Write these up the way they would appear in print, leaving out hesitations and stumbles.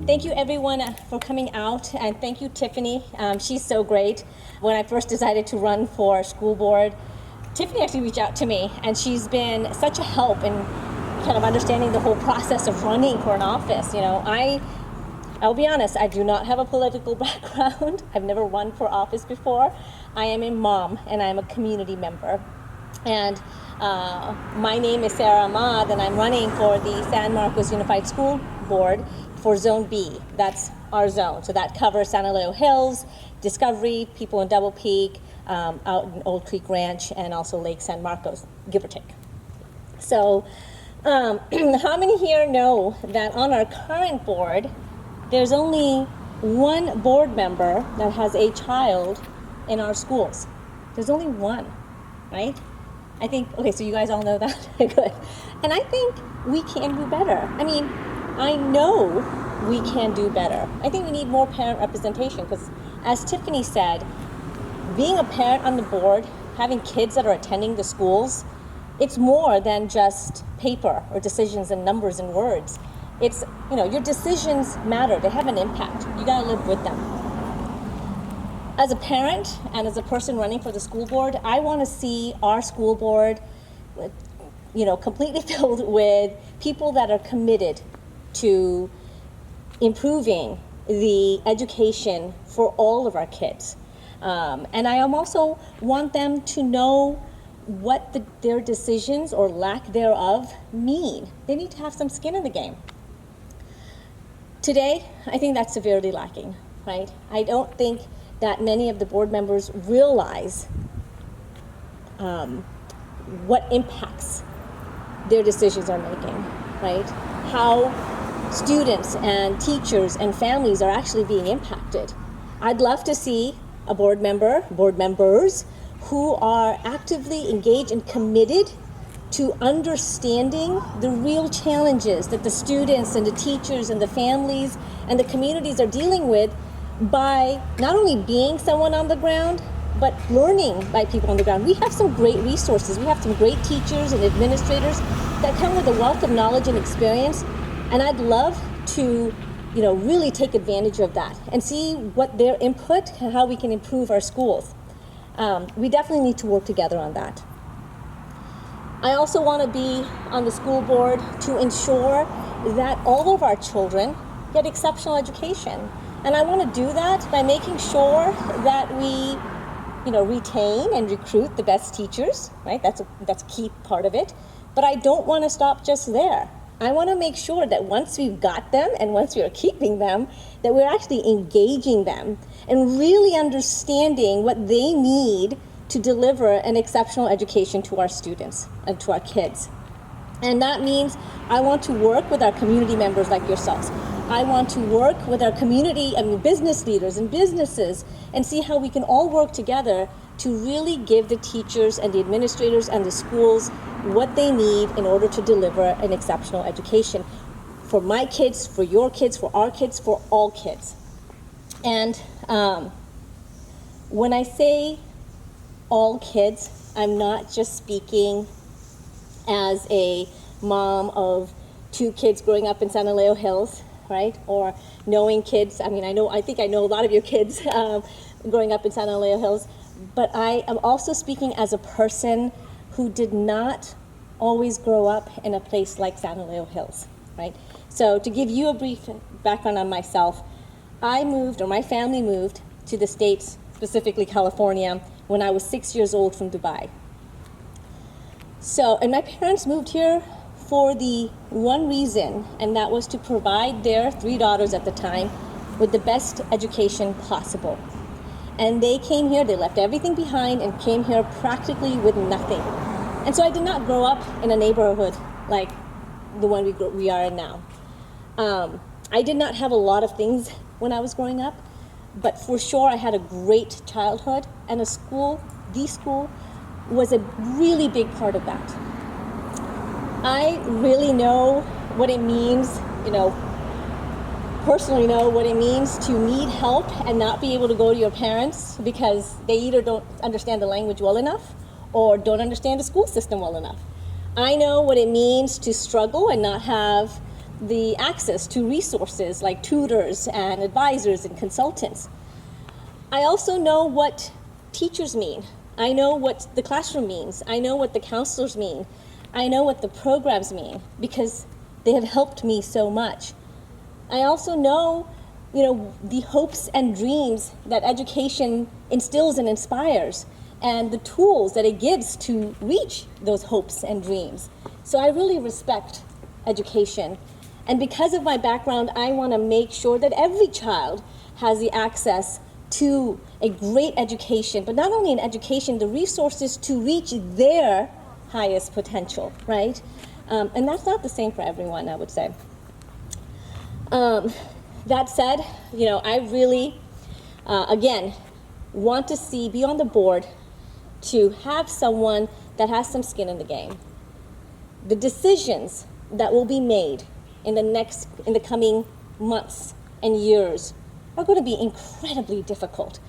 Thank you everyone for coming out, and thank you Tiffany. She's so great. When I first decided to run for school board, Tiffany actually reached out to me, and she's been such a help in kind of understanding the whole process of running for an office. You know, I'll be honest, I do not have a political background. I've never run for office before. I am a mom and I'm a community member. And my name is Sarah Ahmad, and I'm running for the San Marcos Unified School Board for Zone B. That's our zone. So that covers Santa Leo Hills, Discovery, people in Double Peak, out in Old Creek Ranch, and also Lake San Marcos, give or take. So how many here know that on our current board, there's only one board member that has a child in our schools? There's only one, right? I think, okay, so you guys all know that? Good. And I think we can do better. I mean, I know we can do better. I think we need more parent representation because, as Tiffany said, being a parent on the board, having kids that are attending the schools, it's more than just paper or decisions and numbers and words. It's, you know, your decisions matter. They have an impact. You gotta live with them. As a parent and as a person running for the school board, I want to see our school board, you know, completely filled with people that are committed to improving the education for all of our kids. And I also want them to know what their decisions or lack thereof mean. They need to have some skin in the game. Today, I think that's severely lacking, right? I don't think that many of the board members realize what impacts their decisions are making, right? How students and teachers and families are actually being impacted. I'd love to see a board members who are actively engaged and committed to understanding the real challenges that the students and the teachers and the families and the communities are dealing with by not only being someone on the ground, but learning by people on the ground. We have some great resources. We have some great teachers and administrators that come with a wealth of knowledge and experience, and I'd love to, you know, really take advantage of that and see what their input and how we can improve our schools. We definitely need to work together on that. I also want to be on the school board to ensure that all of our children get exceptional education. And I want to do that by making sure that we, you know, retain and recruit the best teachers, right? That's a key part of it. But I don't want to stop just there. I want to make sure that once we've got them and once we are keeping them, that we're actually engaging them and really understanding what they need to deliver an exceptional education to our students and to our kids. And that means I want to work with our community members like yourselves. I want to work with our community, business leaders and businesses, and see how we can all work together to really give the teachers and the administrators and the schools what they need in order to deliver an exceptional education for my kids, for your kids, for our kids, for all kids. And when I say all kids, I'm not just speaking as a mom of 2 kids growing up in Santa Leo Hills, right? Or knowing kids. I think I know a lot of your kids growing up in Santa Leo Hills, but I am also speaking as a person who did not always grow up in a place like Santa Leo Hills, right? So to give you a brief background on myself, my family moved to the States, specifically California, when I was 6 years old from Dubai. So, and my parents moved here for the one reason, and that was to provide their 3 daughters at the time with the best education possible. And they came here, they left everything behind and came here practically with nothing. And so I did not grow up in a neighborhood like the one we are in now. I did not have a lot of things when I was growing up, but for sure I had a great childhood, and the school was a really big part of that. I really know what it means, personally know what it means to need help and not be able to go to your parents because they either don't understand the language well enough or don't understand the school system well enough. I know what it means to struggle and not have the access to resources like tutors and advisors and consultants. I also know what teachers mean. I know what the classroom means. I know what the counselors mean. I know what the programs mean because they have helped me so much. I also know, the hopes and dreams that education instills and inspires, and the tools that it gives to reach those hopes and dreams. So I really respect education. And because of my background, I want to make sure that every child has the access to a great education, but not only an education, the resources to reach their highest potential, right? And that's not the same for everyone, I would say. That said, I really, again, want to be on the board to have someone that has some skin in the game. The decisions that will be made in the coming months and years are going to be incredibly difficult.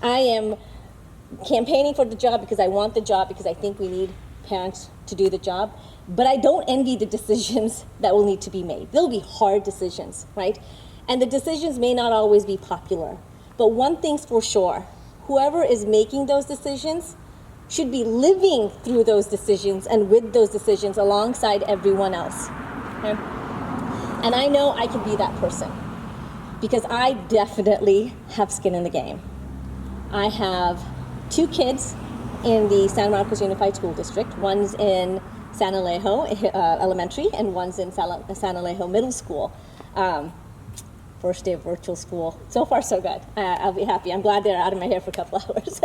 I am campaigning for the job because I want the job, because I think we need parents to do the job, but I don't envy the decisions that will need to be made. They'll be hard decisions, right? And the decisions may not always be popular, but one thing's for sure, whoever is making those decisions should be living through those decisions and with those decisions alongside everyone else. Okay? And I know I can be that person because I definitely have skin in the game. I have 2 kids in the San Marcos Unified School District. One's in San Alejo Elementary and one's in San Alejo Middle School. First day of virtual school. So far, so good. I'll be happy. I'm glad they're out of my hair for a couple hours.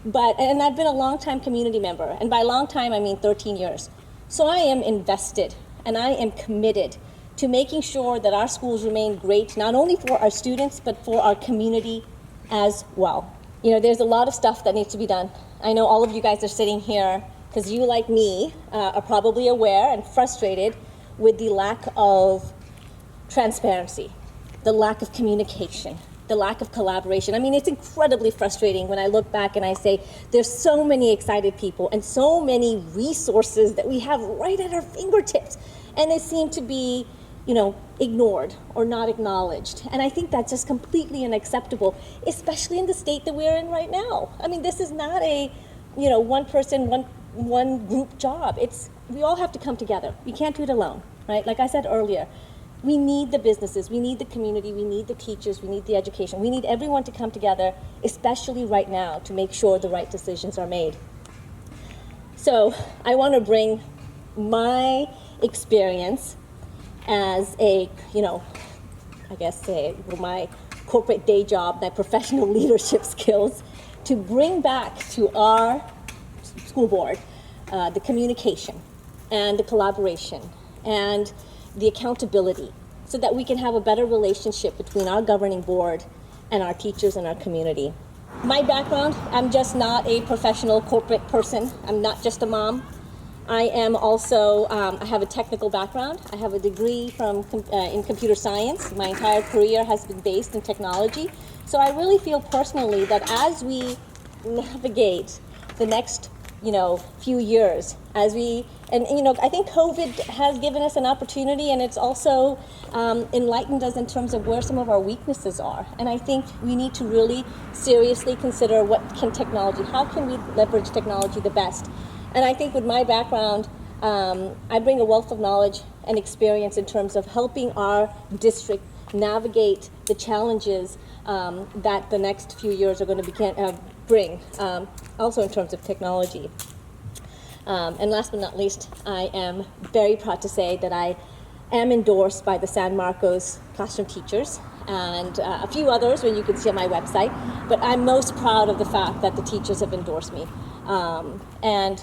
And I've been a long-time community member. And by long time, I mean 13 years. So I am invested and I am committed to making sure that our schools remain great, not only for our students, but for our community as well. There's a lot of stuff that needs to be done. I know all of you guys are sitting here because you, like me, are probably aware and frustrated with the lack of transparency, the lack of communication, the lack of collaboration. I mean, it's incredibly frustrating when I look back and I say, there's so many excited people and so many resources that we have right at our fingertips, and they seem to be, ignored or not acknowledged. And I think that's just completely unacceptable, especially in the state that we're in right now. I mean, this is not a, one person, one group job. We all have to come together. We can't do it alone, right? Like I said earlier, we need the businesses, we need the community, we need the teachers, we need the education. We need everyone to come together, especially right now, to make sure the right decisions are made. So I want to bring my experience as my corporate day job, my professional leadership skills, to bring back to our school board the communication and the collaboration and the accountability, so that we can have a better relationship between our governing board and our teachers and our community. My background, I'm just not a professional corporate person. I'm not just a mom. I am also, I have a technical background. I have a degree in computer science. My entire career has been based in technology. So I really feel personally that as we navigate the next few years, I think COVID has given us an opportunity, and it's also enlightened us in terms of where some of our weaknesses are. And I think we need to really seriously consider how can we leverage technology the best. And I think with my background, I bring a wealth of knowledge and experience in terms of helping our district navigate the challenges that the next few years are going to bring, also in terms of technology. And last but not least, I am very proud to say that I am endorsed by the San Marcos classroom teachers and a few others when you can see on my website, but I'm most proud of the fact that the teachers have endorsed me. And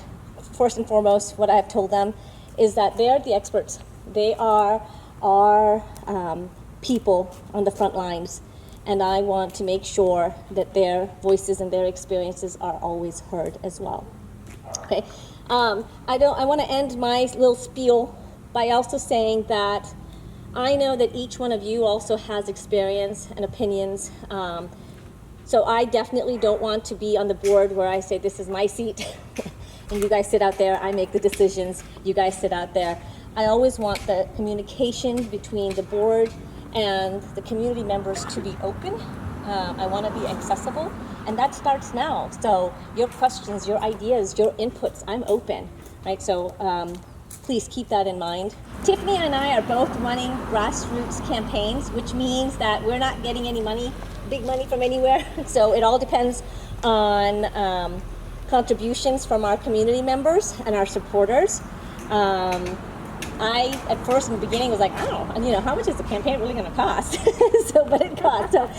first and foremost, what I have told them is that they are the experts. They are our people on the front lines, and I want to make sure that their voices and their experiences are always heard as well. Okay, I want to end my little spiel by also saying that I know that each one of you also has experience and opinions. So I definitely don't want to be on the board where I say this is my seat and you guys sit out there, I make the decisions, you guys sit out there. I always want the communication between the board and the community members to be open. I want to be accessible, and that starts now. So your questions, your ideas, your inputs, I'm open, right? So please keep that in mind. Tiffany and I are both running grassroots campaigns, which means that we're not getting any money, big money from anywhere. So it all depends on contributions from our community members and our supporters. I, at first, in the beginning, was like, oh, and how much is the campaign really going to cost? But it costs. So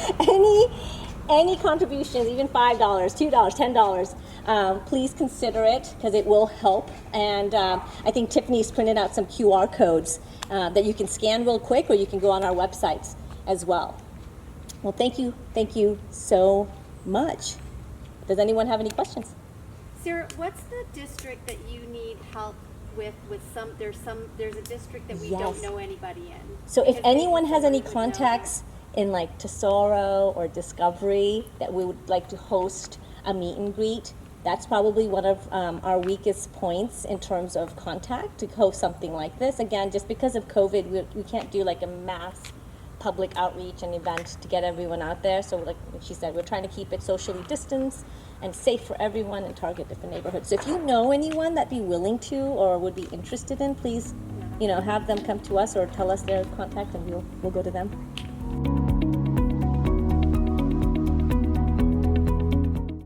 any contributions, even $5, $2, $10, please consider it, because it will help. And I think Tiffany's printed out some QR codes that you can scan real quick, or you can go on our websites as well. Well, thank you so much. Does anyone have any questions? Sarah, what's the district that you need help with there's a district that we don't know anybody in? So if anyone has any contacts in like Tesoro or Discovery that we would like to host a meet and greet, that's probably one of our weakest points in terms of contact to host something like this. Again, just because of COVID, we can't do like a mass public outreach and event to get everyone out there. So like she said, we're trying to keep it socially distanced and safe for everyone and target different neighborhoods. So if you know anyone that'd be willing to or would be interested in, please, have them come to us or tell us their contact, and we'll go to them.